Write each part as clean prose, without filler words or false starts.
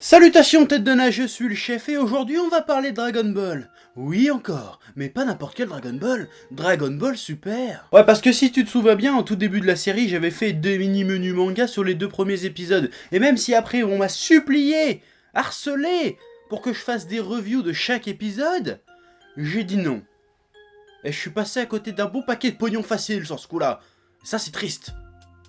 Salutations tête de nage, je suis le chef et aujourd'hui on va parler de Dragon Ball. Oui encore, mais pas n'importe quel Dragon Ball Super. Ouais, parce que si tu te souviens bien, au tout début de la série, j'avais fait des mini-menus manga sur les 2 premiers épisodes. Et même si après on m'a supplié, harcelé, pour que je fasse des reviews de chaque épisode, j'ai dit non. Et je suis passé à côté d'un bon paquet de pognon facile sur ce coup-là. Ça c'est triste.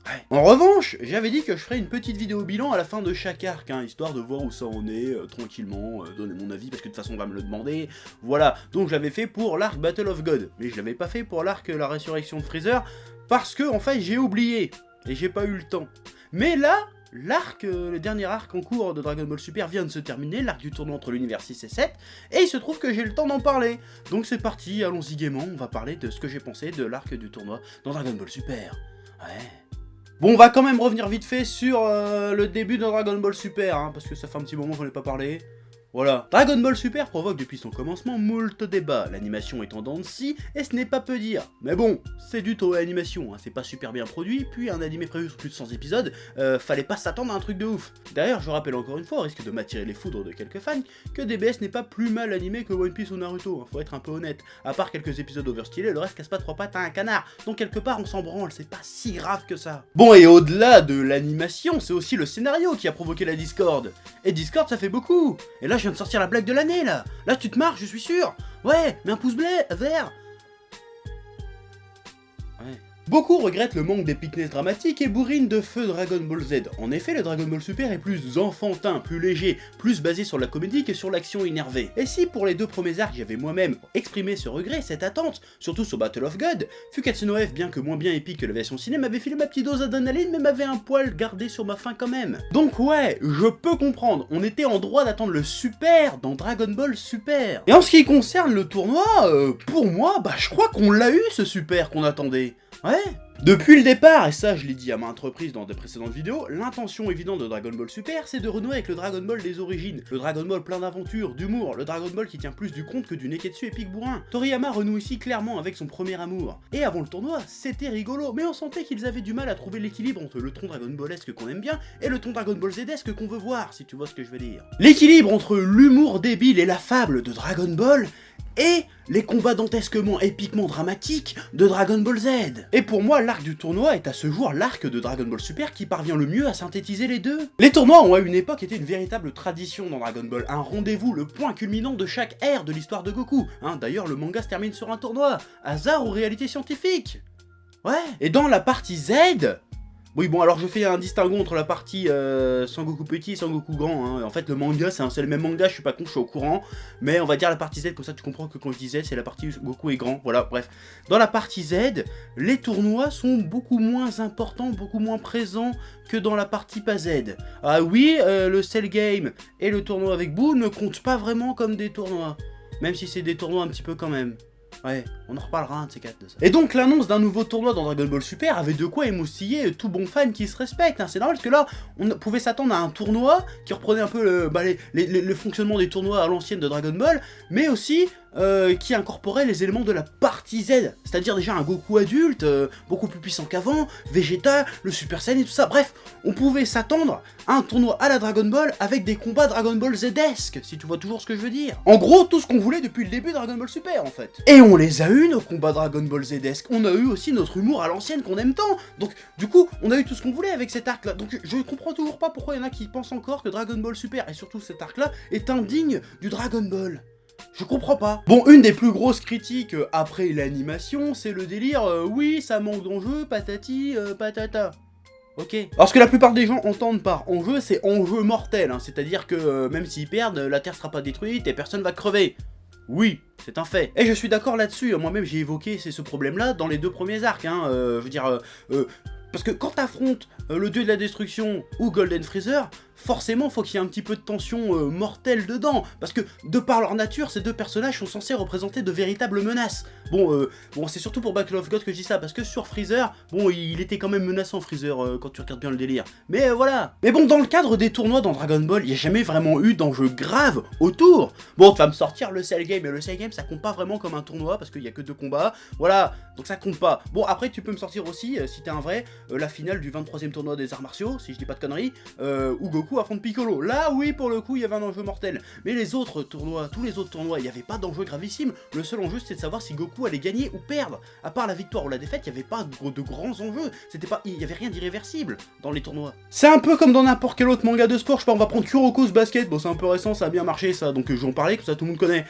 Ouais. En revanche, j'avais dit que je ferais une petite vidéo bilan à la fin de chaque arc, hein, histoire de voir où ça en est, tranquillement, donner mon avis, parce que de toute façon on va me le demander, voilà. Donc je l'avais fait pour l'arc Battle of God, mais je l'avais pas fait pour l'arc La Résurrection de Freezer, parce que en fait j'ai oublié, et j'ai pas eu le temps. Mais là, l'arc, le dernier arc en cours de Dragon Ball Super vient de se terminer, l'arc du tournoi entre l'univers 6 et 7, et il se trouve que j'ai le temps d'en parler. Donc c'est parti, allons-y gaiement, on va parler de ce que j'ai pensé de l'arc du tournoi dans Dragon Ball Super. Ouais. Bon, on va quand même revenir vite fait sur le début de Dragon Ball Super, hein, parce que ça fait un petit moment que j'en ai pas parlé. Voilà. Dragon Ball Super provoque depuis son commencement moult débats, l'animation est en dents de scie, et ce n'est pas peu dire. Mais bon, c'est du Toei Animation, hein, c'est pas super bien produit, puis un animé prévu sur plus de 100 épisodes, fallait pas s'attendre à un truc de ouf. D'ailleurs, je rappelle encore une fois, au risque de m'attirer les foudres de quelques fans, que DBS n'est pas plus mal animé que One Piece ou Naruto, hein, faut être un peu honnête. À part quelques épisodes overstylés, le reste casse pas 3 pattes à un canard, donc quelque part on s'en branle, c'est pas si grave que ça. Bon, et au-delà de l'animation, c'est aussi le scénario qui a provoqué la discorde. Et Discord ça fait beaucoup. Et là je viens de sortir la blague de l'année là. Là tu te marres, je suis sûr. Ouais, mais un pouce vert. Ouais. Beaucoup regrettent le manque d'épicness dramatique et bourrine de feu Dragon Ball Z. En effet, le Dragon Ball Super est plus enfantin, plus léger, plus basé sur la comédie que sur l'action énervée. Et si pour les 2 premiers arcs j'avais moi-même exprimé ce regret, cette attente, surtout sur Battle of God, Fukatsu no F, bien que moins bien épique que la version ciné, m'avait filé ma petite dose d'adrénaline mais m'avait un poil gardé sur ma faim quand même. Donc ouais, je peux comprendre, on était en droit d'attendre le Super dans Dragon Ball Super. Et en ce qui concerne le tournoi, pour moi, bah je crois qu'on l'a eu ce Super qu'on attendait. Ouais. Depuis le départ, et ça je l'ai dit à maintes reprises dans des précédentes vidéos, l'intention évidente de Dragon Ball Super c'est de renouer avec le Dragon Ball des origines, le Dragon Ball plein d'aventures, d'humour, le Dragon Ball qui tient plus du conte que du Neketsu épique bourrin. Toriyama renoue ici clairement avec son premier amour. Et avant le tournoi, c'était rigolo, mais on sentait qu'ils avaient du mal à trouver l'équilibre entre le ton Dragon Ballesque qu'on aime bien et le ton Dragon Ball Zesque qu'on veut voir, si tu vois ce que je veux dire. L'équilibre entre l'humour débile et la fable de Dragon Ball, et les combats dantesquement épiquement dramatiques de Dragon Ball Z. Et pour moi, l'arc du tournoi est à ce jour l'arc de Dragon Ball Super qui parvient le mieux à synthétiser les deux. Les tournois ont à une époque été une véritable tradition dans Dragon Ball, un rendez-vous, le point culminant de chaque ère de l'histoire de Goku. Hein, d'ailleurs, le manga se termine sur un tournoi. Hasard ou réalité scientifique? Ouais. Et dans la partie Z... Oui, bon, alors je fais un distinguo entre la partie Sangoku petit et Sangoku grand, hein. En fait, le manga, c'est le même manga, je suis pas con, je suis au courant, mais on va dire la partie Z, comme ça tu comprends que quand je dis Z, c'est la partie où Goku est grand, voilà, bref. Dans la partie Z, les tournois sont beaucoup moins importants, beaucoup moins présents que dans la partie pas Z. Ah oui, le Cell Game et le tournoi avec Boo ne comptent pas vraiment comme des tournois, même si c'est des tournois un petit peu quand même. Ouais, on en reparlera un de ces 4 de ça. Et donc l'annonce d'un nouveau tournoi dans Dragon Ball Super avait de quoi émoustiller tout bon fan qui se respecte, hein. C'est normal parce que là, on pouvait s'attendre à un tournoi qui reprenait un peu le fonctionnement des tournois à l'ancienne de Dragon Ball, mais aussi qui incorporait les éléments de la partie Z, c'est-à-dire déjà un Goku adulte, beaucoup plus puissant qu'avant, Vegeta, le Super Saiyan et tout ça. Bref, on pouvait s'attendre à un tournoi à la Dragon Ball avec des combats Dragon Ball Z-esque, si tu vois toujours ce que je veux dire. En gros, tout ce qu'on voulait depuis le début de Dragon Ball Super, en fait. Et on les a eu, nos combats Dragon Ball Z-esque. On a eu aussi notre humour à l'ancienne qu'on aime tant. Donc, du coup, on a eu tout ce qu'on voulait avec cet arc-là. Donc, je comprends toujours pas pourquoi il y en a qui pensent encore que Dragon Ball Super, et surtout cet arc-là, est indigne du Dragon Ball. Je comprends pas. Bon, une des plus grosses critiques après l'animation, c'est le délire oui, ça manque d'enjeu, patati, patata. Ok. Alors ce que la plupart des gens entendent par enjeu, c'est enjeu mortel, hein, c'est-à-dire que même s'ils perdent, la Terre sera pas détruite et personne va crever. Oui, c'est un fait. Et je suis d'accord là-dessus, moi-même j'ai évoqué ce problème-là dans les 2 premiers arcs, hein, je veux dire... parce que quand t'affrontes le dieu de la destruction ou Golden Freezer, forcément faut qu'il y ait un petit peu de tension mortelle dedans, parce que de par leur nature, ces 2 personnages sont censés représenter de véritables menaces. Bon, c'est surtout pour Battle of God que je dis ça, parce que sur Freezer, bon, il était quand même menaçant Freezer, quand tu regardes bien le délire. Mais voilà. Mais bon, dans le cadre des tournois dans Dragon Ball, il n'y a jamais vraiment eu d'enjeu grave autour. Bon, tu vas me sortir le Cell Game, et le Cell Game ça compte pas vraiment comme un tournoi, parce qu'il y a que 2 combats, voilà, donc ça compte pas. Bon, après tu peux me sortir aussi, si t'es un vrai, la finale du 23e tournoi des arts martiaux, si je dis pas de conneries, où Goku Goku affronte Piccolo. Là, oui, pour le coup, il y avait un enjeu mortel. Mais les autres tournois, tous les autres tournois, il n'y avait pas d'enjeu gravissime. Le seul enjeu, c'était de savoir si Goku allait gagner ou perdre. À part la victoire ou la défaite, il n'y avait pas de grands enjeux. Il n'y avait rien d'irréversible dans les tournois. C'est un peu comme dans n'importe quel autre manga de sport. Je sais pas, on va prendre Kuroko's Basket. Bon, c'est un peu récent, ça a bien marché, ça. Donc, je vais en parler, comme ça tout le monde connaît.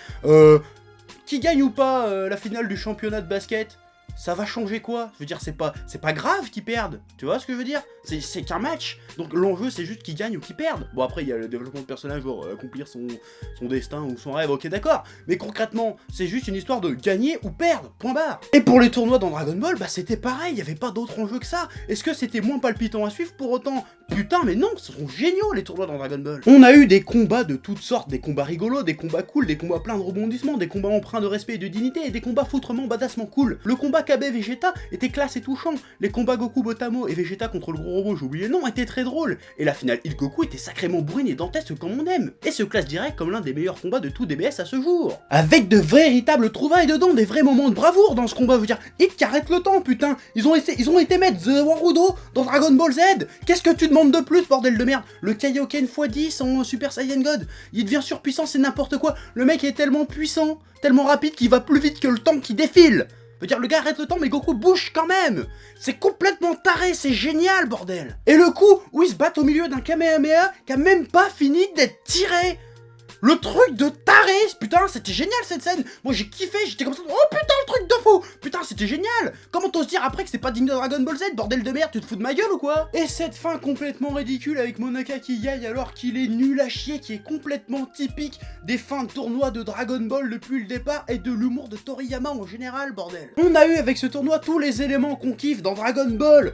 Qui gagne ou pas la finale du championnat de basket? Ça va changer quoi? Je veux dire, c'est pas grave qu'ils perdent. Tu vois ce que je veux dire? C'est qu'un match. Donc l'enjeu, c'est juste qu'ils gagnent ou qu'ils perdent. Bon, après, il y a le développement de personnage, genre accomplir son destin ou son rêve, ok, d'accord. Mais concrètement, c'est juste une histoire de gagner ou perdre, point barre. Et pour les tournois dans Dragon Ball, bah c'était pareil, il y avait pas d'autre enjeu que ça. Est-ce que c'était moins palpitant à suivre pour autant? Putain, mais non, ce sont géniaux les tournois dans Dragon Ball. On a eu des combats de toutes sortes, des combats rigolos, des combats cool, des combats pleins de rebondissements, des combats empreints de respect et de dignité, et des combats foutrement badassement cool. Le combat KB Vegeta était classe et touchant. Les combats Goku Botamo et Vegeta contre le gros robot, j'ai oublié le nom, étaient très drôles. Et la finale Hit Goku était sacrément bourrine et dantesque comme on aime. Et se classe direct comme l'un des meilleurs combats de tout DBS à ce jour. Avec de véritables trouvailles dedans, des vrais moments de bravoure dans ce combat, je veux dire, Hit qui arrête le temps, putain. Ils ont été mettre The Warudo dans Dragon Ball Z. Qu'est-ce que tu demandes de plus, bordel de merde? Le Kaioken x10 en Super Saiyan God, il devient surpuissant, c'est n'importe quoi. Le mec est tellement puissant, tellement rapide qu'il va plus vite que le temps qui défile. Je veux dire, le gars arrête le temps, mais Goku bouge quand même. C'est complètement taré, c'est génial, bordel. Et le coup où ils se battent au milieu d'un Kamehameha qui a même pas fini d'être tiré. Le truc de taré, putain, c'était génial cette scène. Moi j'ai kiffé, j'étais comme ça, oh putain le truc de fou. Putain, c'était génial. Comment t'oses dire après que c'est pas digne de Dragon Ball Z, bordel de merde, tu te fous de ma gueule ou quoi? Et cette fin complètement ridicule avec Monaka qui gagne alors qu'il est nul à chier, qui est complètement typique des fins de tournoi de Dragon Ball depuis le départ et de l'humour de Toriyama en général, bordel. On a eu avec ce tournoi tous les éléments qu'on kiffe dans Dragon Ball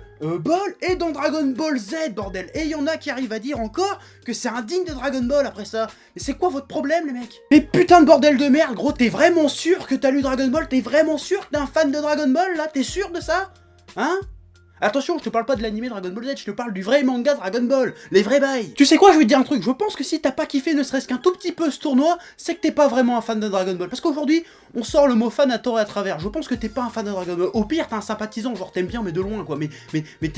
et dans Dragon Ball Z, bordel. Et il y en a qui arrivent à dire encore que c'est indigne de Dragon Ball après ça. Mais c'est quoi votre problème, les mecs? Mais putain de bordel de merde, gros, t'es vraiment sûr que t'as lu Dragon Ball? T'es vraiment sûr que t'es un fan de Dragon Ball, là? T'es sûr de ça? Hein? Attention, je te parle pas de l'animé Dragon Ball Z, je te parle du vrai manga Dragon Ball, les vrais bails. Tu sais quoi, je vais te dire un truc, je pense que si t'as pas kiffé ne serait-ce qu'un tout petit peu ce tournoi, c'est que t'es pas vraiment un fan de Dragon Ball. Parce qu'aujourd'hui, on sort le mot fan à tort et à travers. Je pense que t'es pas un fan de Dragon Ball. Au pire, t'es un sympathisant, genre t'aimes bien mais de loin quoi. Mais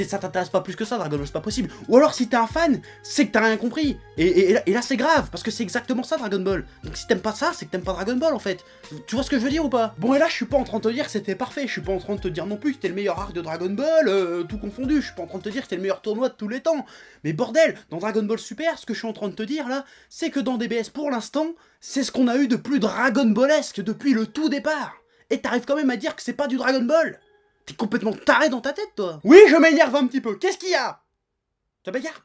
ça t'intéresse pas plus que ça, Dragon Ball, c'est pas possible. Ou alors si t'es un fan, c'est que t'as rien compris. Et là c'est grave, parce que c'est exactement ça Dragon Ball. Donc si t'aimes pas ça, c'est que t'aimes pas Dragon Ball en fait. Tu vois ce que je veux dire ou pas? Bon et là je suis pas en train de te dire que c'était parfait, je suis pas en train de te dire non plus que c'était le meilleur arc de Dragon Ball, tout confondu. Je suis pas en train de te dire que c'était le meilleur tournoi de tous les temps. Mais bordel, dans Dragon Ball Super, ce que je suis en train de te dire là, c'est que dans DBS pour l'instant, c'est ce qu'on a eu de plus Dragon Ballesque depuis le tout départ. Et t'arrives quand même à dire que c'est pas du Dragon Ball? T'es complètement taré dans ta tête, toi. Oui, je m'énerve un petit peu. Qu'est-ce qu'il y a?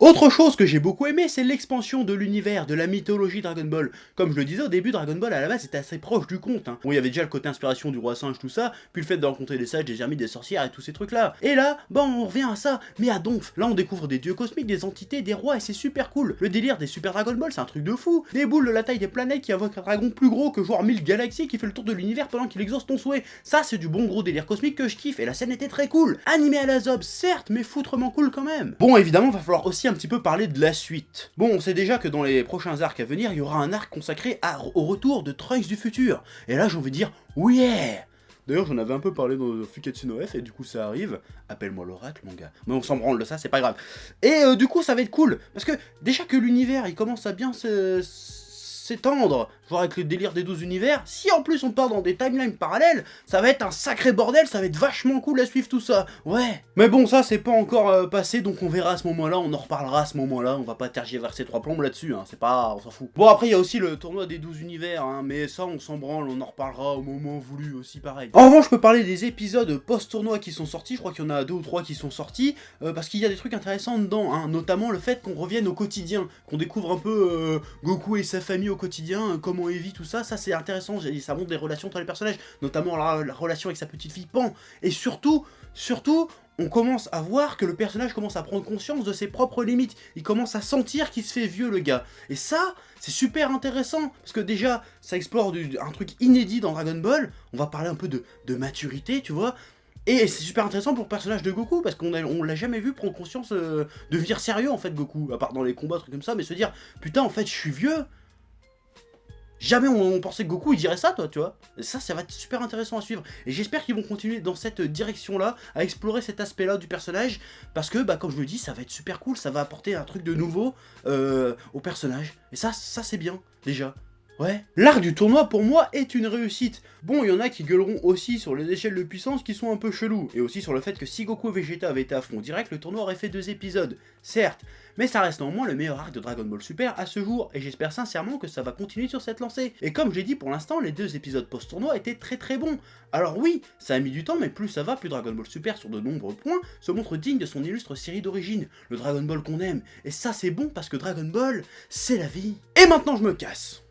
Autre chose que j'ai beaucoup aimé, c'est l'expansion de l'univers, de la mythologie Dragon Ball. Comme je le disais au début, Dragon Ball à la base était assez proche du conte. Bon, il y avait déjà le côté inspiration du roi singe, tout ça, puis le fait de rencontrer des sages, des ermites, des sorcières et tous ces trucs-là. Et là, bah on revient à ça, mais à Donf. Là on découvre des dieux cosmiques, des entités, des rois, et c'est super cool. Le délire des Super Dragon Ball, c'est un truc de fou. Des boules de la taille des planètes qui invoquent un dragon plus gros que genre 1000 galaxies qui fait le tour de l'univers pendant qu'il exauce ton souhait. Ça, c'est du bon gros délire cosmique que je kiffe, et la scène était très cool. Animé à la zob, certes, mais foutrement cool quand même. Bon, évidemment, va falloir aussi un petit peu parler de la suite. Bon, on sait déjà que dans les prochains arcs à venir, il y aura un arc consacré au retour de Trunks du futur. Et là, j'ai envie de dire, oui yeah. D'ailleurs, j'en avais un peu parlé dans Fuketsu no F, et du coup, ça arrive. Appelle-moi l'oracle, mon gars. Mais on s'en branle de ça, c'est pas grave. Et du coup, ça va être cool. Parce que déjà que l'univers, il commence à bien s'étendre, genre avec le délire des 12 univers, si en plus on part dans des timelines parallèles, ça va être un sacré bordel, ça va être vachement cool à suivre tout ça, ouais. Mais bon, ça c'est pas encore passé, donc on verra à ce moment-là, on en reparlera à ce moment-là, on va pas tergiverser trois plombes là-dessus, hein, c'est pas, on s'en fout. Bon après il y a aussi le tournoi des 12 univers, hein, mais ça on s'en branle, on en reparlera au moment voulu aussi pareil. En revanche je peux parler des épisodes post-tournoi qui sont sortis, je crois qu'il y en a 2 ou 3 qui sont sortis, parce qu'il y a des trucs intéressants dedans, hein, notamment le fait qu'on revienne au quotidien, qu'on découvre un peu Goku et sa famille au quotidien, comment il vit, tout ça, ça c'est intéressant, ça montre des relations entre les personnages, notamment la relation avec sa petite fille Pan, et surtout, on commence à voir que le personnage commence à prendre conscience de ses propres limites, il commence à sentir qu'il se fait vieux le gars, et ça, c'est super intéressant, parce que déjà, ça explore un truc inédit dans Dragon Ball, on va parler un peu de maturité, tu vois, et c'est super intéressant pour le personnage de Goku, parce qu'on l'a jamais vu prendre conscience de devenir sérieux en fait Goku, à part dans les combats, trucs comme ça, mais se dire, putain en fait je suis vieux, Jamais on pensait que Goku il dirait ça, toi, tu vois. Et ça va être super intéressant à suivre. Et j'espère qu'ils vont continuer dans cette direction-là, à explorer cet aspect-là du personnage, parce que, bah, comme je le dis, ça va être super cool, ça va apporter un truc de nouveau au personnage. Et ça c'est bien, déjà. Ouais. L'arc du tournoi, pour moi, est une réussite. Bon, il y en a qui gueuleront aussi sur les échelles de puissance qui sont un peu chelous, et aussi sur le fait que si Goku et Vegeta avaient été à fond direct, le tournoi aurait fait 2 épisodes. Certes, mais ça reste néanmoins le meilleur arc de Dragon Ball Super à ce jour, et j'espère sincèrement que ça va continuer sur cette lancée. Et comme j'ai dit, pour l'instant, les 2 épisodes post-tournoi étaient très bons. Alors oui, ça a mis du temps, mais plus ça va, plus Dragon Ball Super, sur de nombreux points, se montre digne de son illustre série d'origine, le Dragon Ball qu'on aime. Et ça c'est bon parce que Dragon Ball, c'est la vie. Et maintenant je me casse.